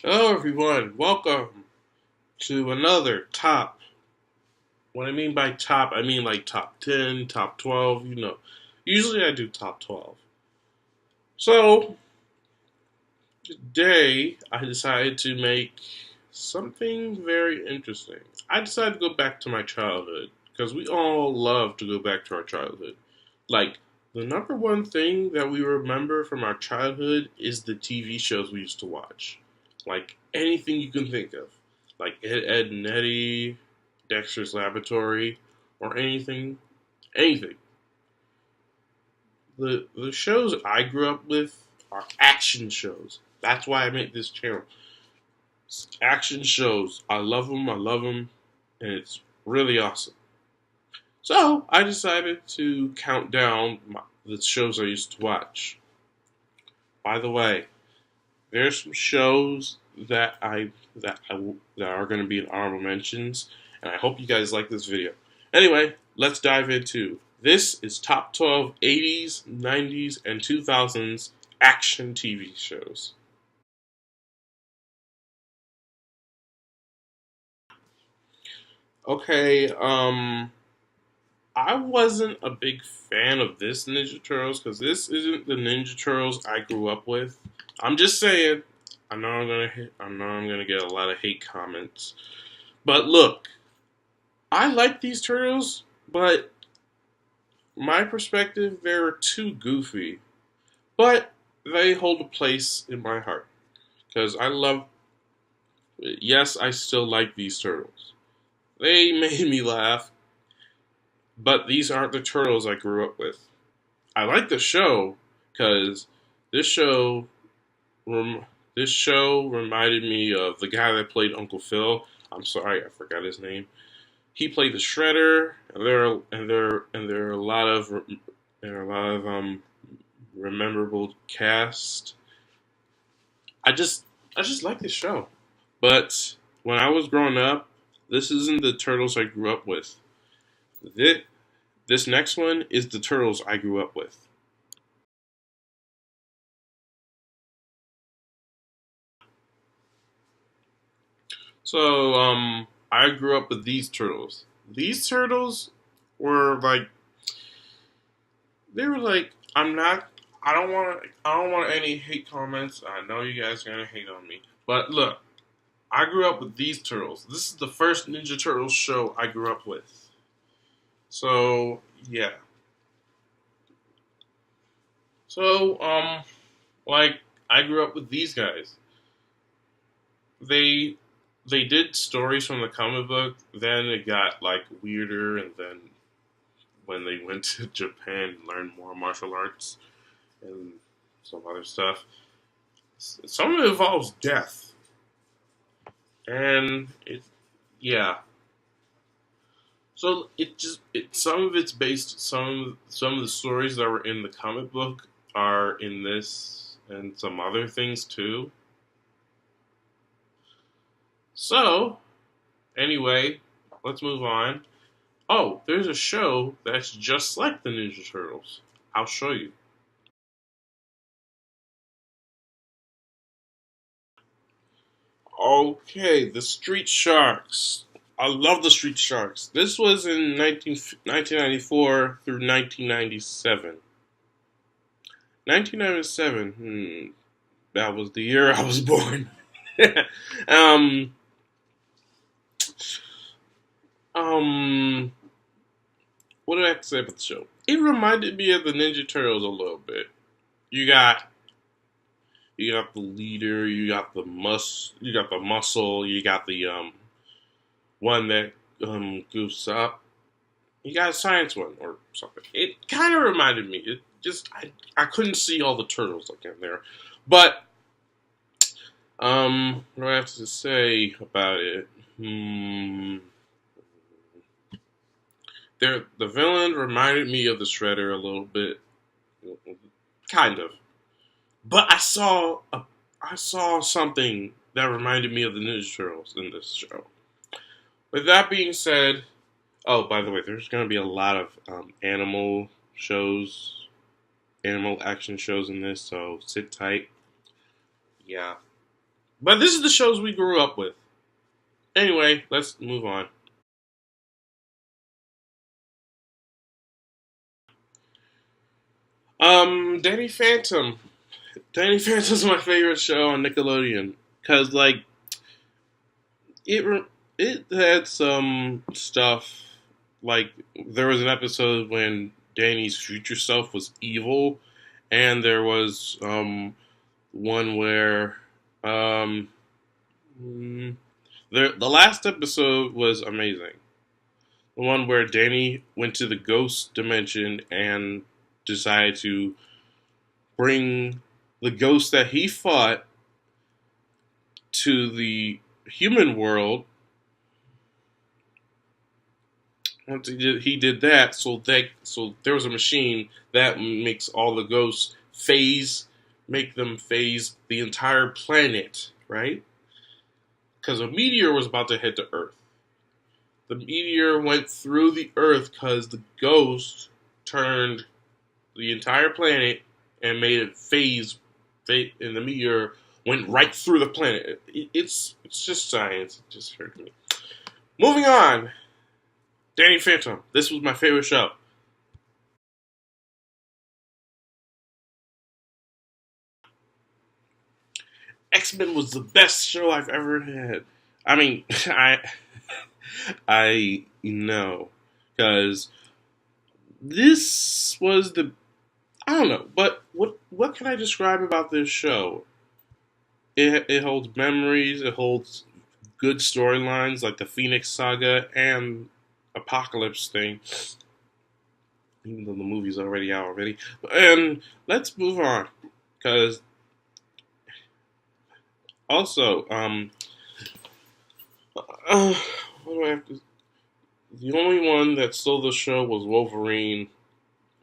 Hello, everyone. Welcome to another top. What I mean by top, I mean like top 10, top 12, Usually I do top 12. So, today I decided to make something very interesting. I decided to go back to my childhood because we all love to go back to our childhood. Like, the number one thing that we remember from our childhood is the TV shows we used to watch. Like, anything you can think of. Like Ed and Eddie, Dexter's Laboratory, or anything. The shows I grew up with are action shows. That's why I make this channel. Action shows. I love them, and it's really awesome. So I decided to count down the shows I used to watch. By the way, there's some shows that are going to be in honorable mentions, and I hope you guys like this video. Anyway, let's dive into this is top 12 80s, 90s, and 2000s action TV shows. Okay, I wasn't a big fan of this Ninja Turtles because this isn't the Ninja Turtles I grew up with. I'm just saying. I know I'm gonna get a lot of hate comments. But look, I like these turtles, but my perspective, they're too goofy. But they hold a place in my heart because I love. Yes, I still like these turtles. They made me laugh, but these aren't the turtles I grew up with. I like the show because this show rem- this show reminded me of the guy that played Uncle Phil. I'm sorry, I forgot his name. He played the Shredder, and there are a lot of memorable cast. I just I just like this show. But when I was growing up, this isn't the turtles I grew up with. This, this next one is the turtles I grew up with. So I grew up with these turtles. These turtles were like they were like I don't want any hate comments. I know you guys are gonna hate on me. But look, I grew up with these turtles. This is the first Ninja Turtles show I grew up with. So yeah. So like I grew up with these guys. They they did stories from the comic book, then it got like weirder, and then when they went to Japan and learned more martial arts and some other stuff. Some of it involves death, and yeah. So some of it's based some of the stories that were in the comic book are in this and some other things too. So anyway, let's move on. Oh, there's a show that's just like the Ninja Turtles. I'll show you. Okay, the Street Sharks. I love the Street Sharks. This was in 1994 through 1997. 1997, that was the year I was born. um, um, what did I have to say about the show? It reminded me of the Ninja Turtles a little bit. You got you got the leader, you got the muscle, you got the one that goofs up. You got a science one or something. It kind of reminded me. It just I couldn't see all the turtles like in there, but what do I have to say about it? The villain reminded me of the Shredder a little bit, kind of. But I saw something that reminded me of the Ninja Turtles in this show. With that being said, oh, by the way, there's going to be a lot of shows, animal action shows in this, so sit tight. Yeah. But this is the shows we grew up with. Anyway, let's move on. Danny Phantom. Danny Phantom's my favorite show on Nickelodeon because it it had some stuff like there was an episode when Danny's future self was evil, and there was one where um the last episode was amazing. The one where Danny went to the ghost dimension and decided to bring the ghost that he fought to the human world. Once he did that, so there was a machine that makes all the ghosts make them phase the entire planet, right? Because a meteor was about to hit the Earth. The meteor went through the Earth because the ghost turned the entire planet and made it phase, and the meteor went right through the planet. It's just science. It just hurt me. Moving on. Danny Phantom. This was my favorite show. X-Men was the best show I've ever had. I mean, I know because this was the I don't know, but what can I describe about this show? It holds memories. It holds good storylines like the Phoenix Saga and Apocalypse thing. Even though the movie's already out already. And let's move on because also what do I have to? The only one that stole the show was Wolverine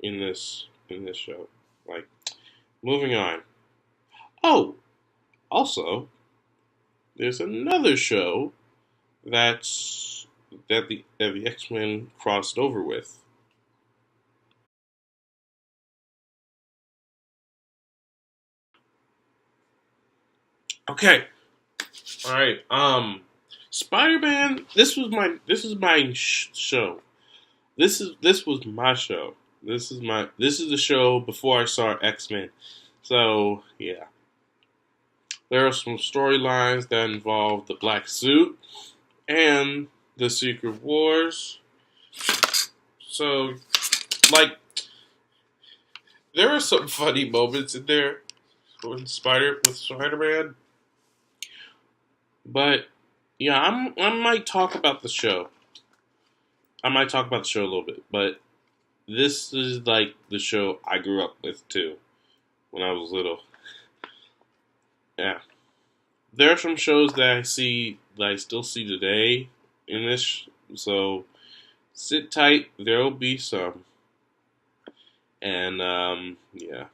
in this show. Like, moving on. Oh, also, there's another show that the X Men crossed over with. Okay, all right. Spider Man. This is my show. This was my show. This is the show before I saw X Men. So yeah, there are some storylines that involve the Black Suit and the Secret Wars. So like there are some funny moments in there with Spider Man, but yeah, I might talk about the show. I might talk about the show a little bit, but this is like the show I grew up with too when I was little. Yeah, there are some shows that I still see today in this. So sit tight. There will be some, and yeah.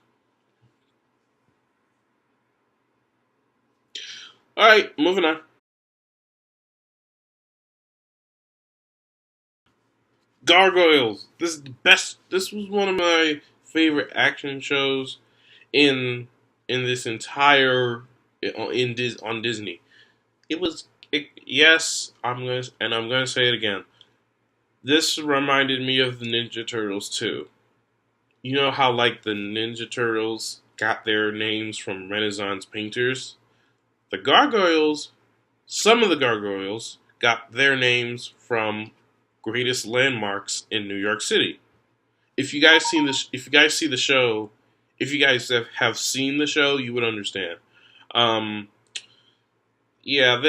All right, moving on. Gargoyles. This is the best. This was one of my favorite action shows in this entire on Disney. Yes, I'm gonna say it again. This reminded me of the Ninja Turtles too. You know how like the Ninja Turtles got their names from Renaissance painters? The gargoyles, some of the gargoyles got their names from greatest landmarks in New York City. If you guys see the show, if you guys have seen the show, you would understand. Um, and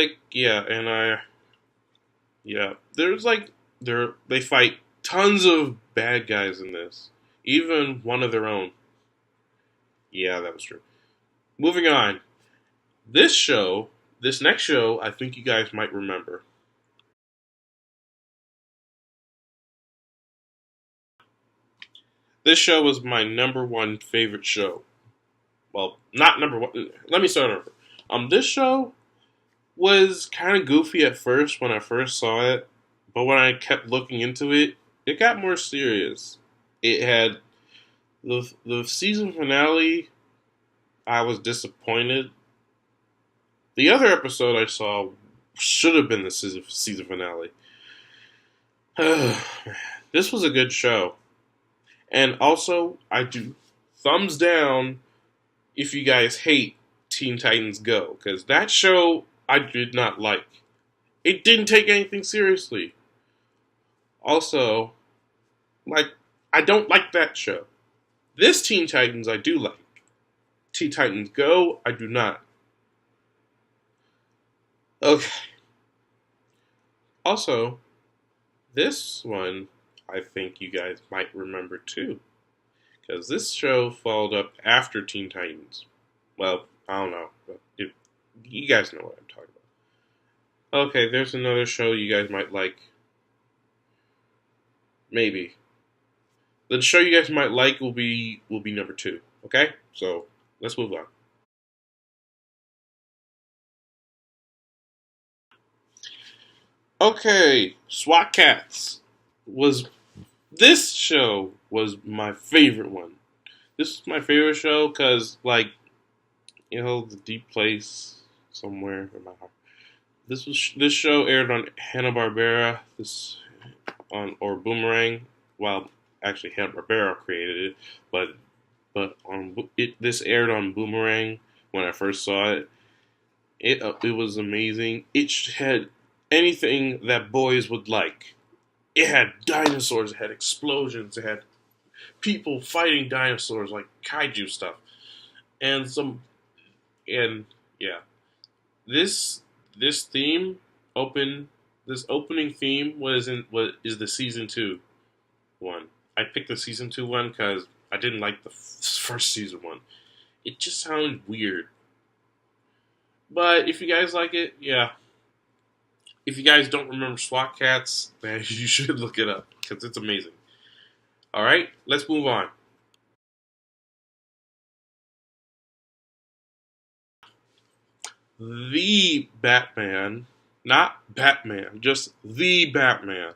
there's like they fight tons of bad guys in this, even one of their own. Yeah, that was true. Moving on. This show, this next show, I think you guys might remember. This show was my number one favorite show. Well, not number one. Let me start over. This show was kind of goofy at first when I first saw it, but when I kept looking into it, it got more serious. It had the season finale. I was disappointed The other episode I saw should have been the season finale. This was a good show. And also, I do thumbs down if you guys hate Teen Titans Go, because that show I did not like. It didn't take anything seriously. Also, like, I don't like that show. This Teen Titans I do like. Teen Titans Go, I do not. Okay. Also, this one I think you guys might remember too. Because this show followed up after Teen Titans. Well, I don't know. But you guys know what I'm talking about. Okay, there's another show you guys might like. Maybe. The show you guys might like will be number 2. Okay? So let's move on. Okay, SWAT Cats was this show was my favorite one. This is my favorite show because, like, the deep place somewhere in my heart. This show aired on Hanna Barbera. This on or Boomerang. Well, actually, Hanna Barbera created it, but this aired on Boomerang when I first saw it. It was amazing. It had anything that boys would like. It had dinosaurs. It had explosions. It had people fighting dinosaurs like kaiju stuff, and and yeah, this this theme open this opening theme what is the season 2 one. I picked the season 2 one because I didn't like the first season one. It just sounded weird. But if you guys like it, yeah. If you guys don't remember SWAT Cats, then you should look it up because it's amazing. All right, let's move on. The Batman, not Batman, just The Batman,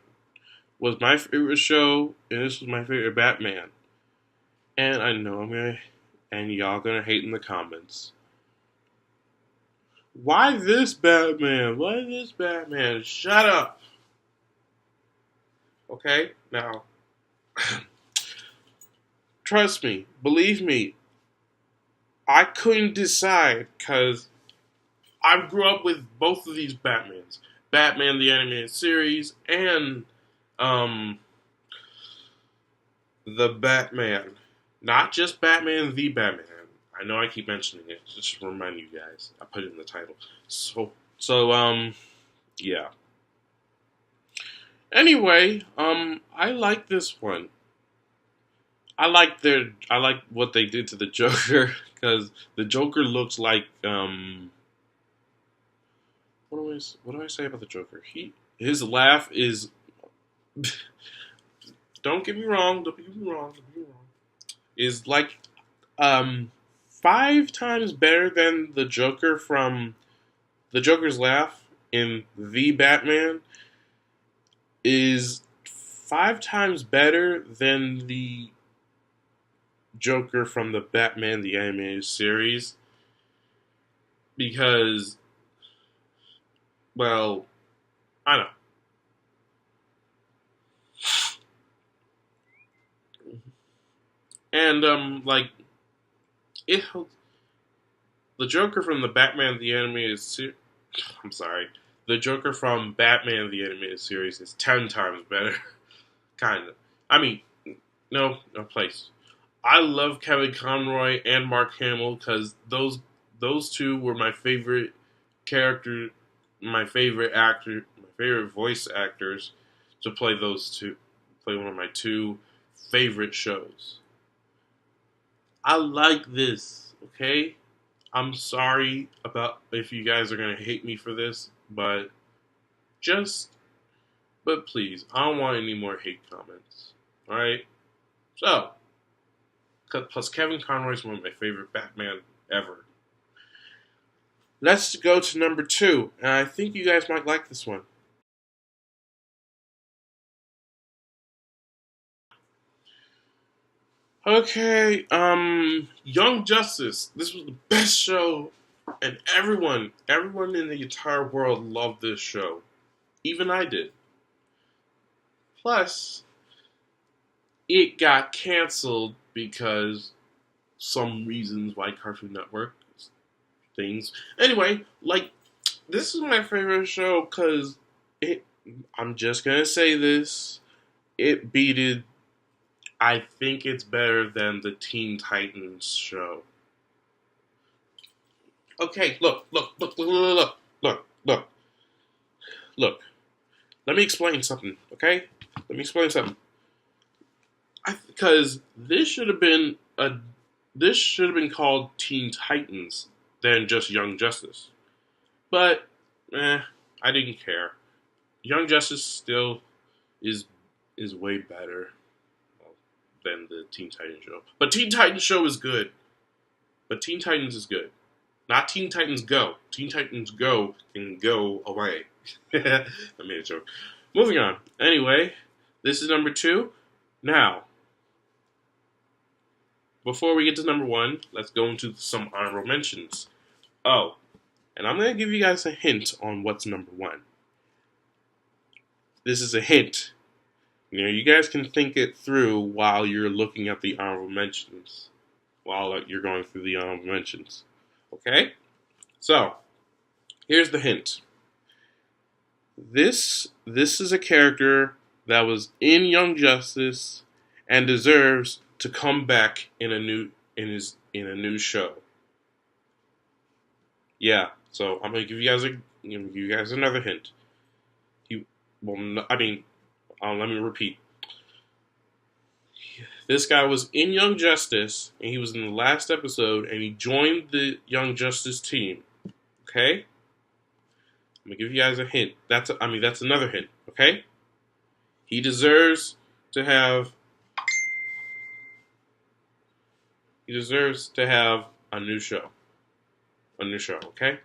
was my favorite show, and this was my favorite Batman. And I know and y'all gonna hate in the comments. Why this Batman? Why this Batman? Shut up. Okay? Now, trust me, believe me, I couldn't decide because I grew up with both of these Batmans. Batman the Animated Series and um the Batman. Not just Batman the Batman. I know I keep mentioning it, just to remind you guys. I put it in the title. So yeah. Anyway, I like this one. I like what they did to the Joker because the Joker looks like what do I say about the Joker? His laugh is don't get me wrong, is like um 5 times better than the Joker's laugh in The Batman is 5 times better than the Joker from the Batman the Animated Series because, well, I don't know. And like it, the Joker from the Batman the Animated Series. I'm sorry, the Joker from Batman the Animated Series is 10 times better. Kind of. I mean, no place. I love Kevin Conroy and Mark Hamill because those two were my favorite character, my favorite actor, my favorite voice actors to play play one of my 2 favorite shows. I like this, okay? I'm sorry about if you guys are gonna hate me for this, but just, but please, I don't want any more hate comments. All right. So, plus Kevin Conroy is one of my favorite Batman ever. Let's go to number 2, and I think you guys might like this one. Okay, Young Justice. This was the best show And everyone in the entire world loved this show. Even I did. Plus, it got canceled because some reasons why Cartoon Network things. Anyway, like, this is my favorite show because I'm just gonna say this. It beated. I think it's better than the Teen Titans show. Okay, look. Let me explain something. Okay, let me explain something. Because this should have been called Teen Titans than just Young Justice. But I didn't care. Young Justice still is way better than the Teen Titans show. But Teen Titans show is good. But Teen Titans is good. Not Teen Titans Go. Teen Titans Go can go away. I made a joke. Moving on. Anyway, this is number 2. Now, before we get to number 1, let's go into some honorable mentions. Oh, and I'm going to give you guys a hint on what's number 1. This is a hint. You guys can think it through while you're looking at the honorable mentions. While you're going through the honorable mentions. Okay? So, here's the hint. This is a character that was in Young Justice and deserves to come back in a new show. Yeah, so I'm gonna give you guys another hint. Let me repeat. This guy was in Young Justice, and he was in the last episode, and he joined the Young Justice team. Okay? I'm gonna give you guys a hint. That's another hint. Okay? He deserves to have a new show. Okay?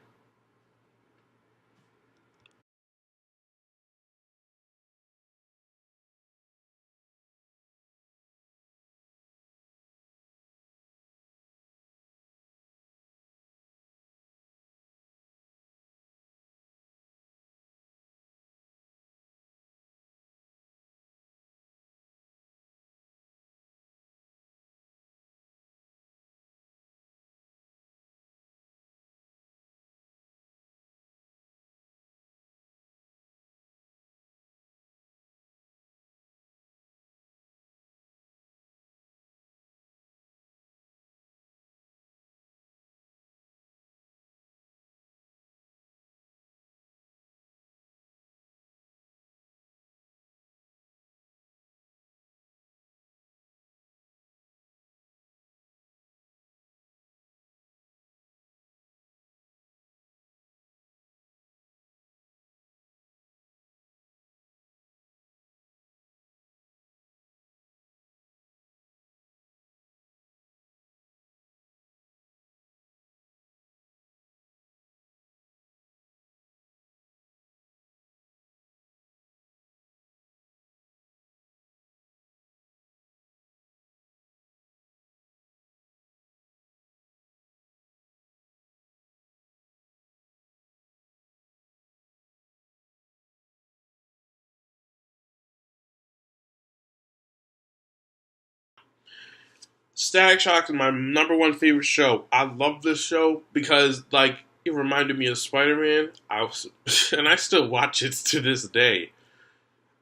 Static Shock is my number 1 favorite show. I love this show because, it reminded me of Spider-Man. And I still watch it to this day.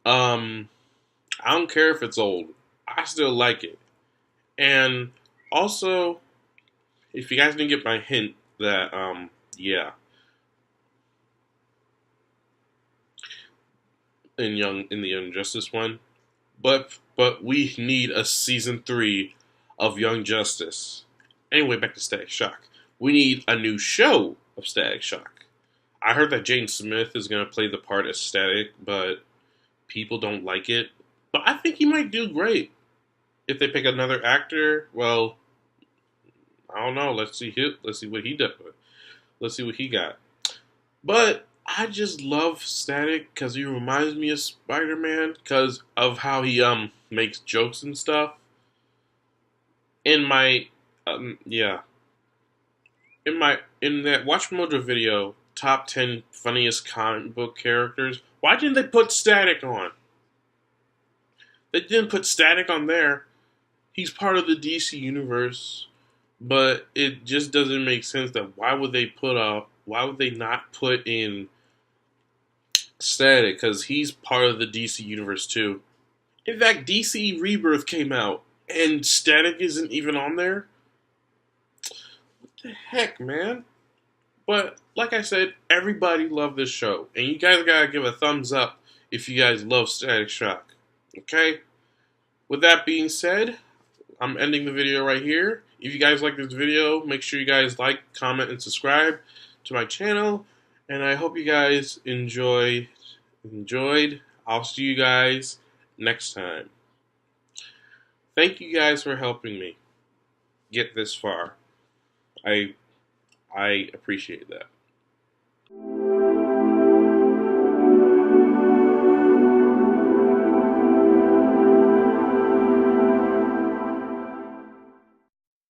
I don't care if it's old. I still like it. And also, if you guys didn't get my hint that, in the Young Justice one, but we need a season 3 of Young Justice. Anyway, back to Static Shock. We need a new show of Static Shock. I heard that Jaden Smith is going to play the part as Static, but people don't like it. But I think he might do great. If they pick another actor, well, I don't know. Let's see what he does. Let's see what he got. But I just love Static because he reminds me of Spider-Man because of how he makes jokes and stuff. In my in that Watch Mojo video, top 10 funniest comic book characters. Why didn't they put Static on? They didn't put Static on there. He's part of the DC universe, but it just doesn't make sense that why would they not put in Static, because he's part of the DC universe too. In fact, DC Rebirth came out and Static isn't even on there. What the heck, man? But like I said, everybody loved this show, and you guys gotta give a thumbs up if you guys love Static Shock. Okay? With that being said, I'm ending the video right here. If you guys like this video, make sure you guys like, comment, and subscribe to my channel. And I hope you guys enjoyed. I'll see you guys next time. Thank you guys for helping me get this far. I appreciate that.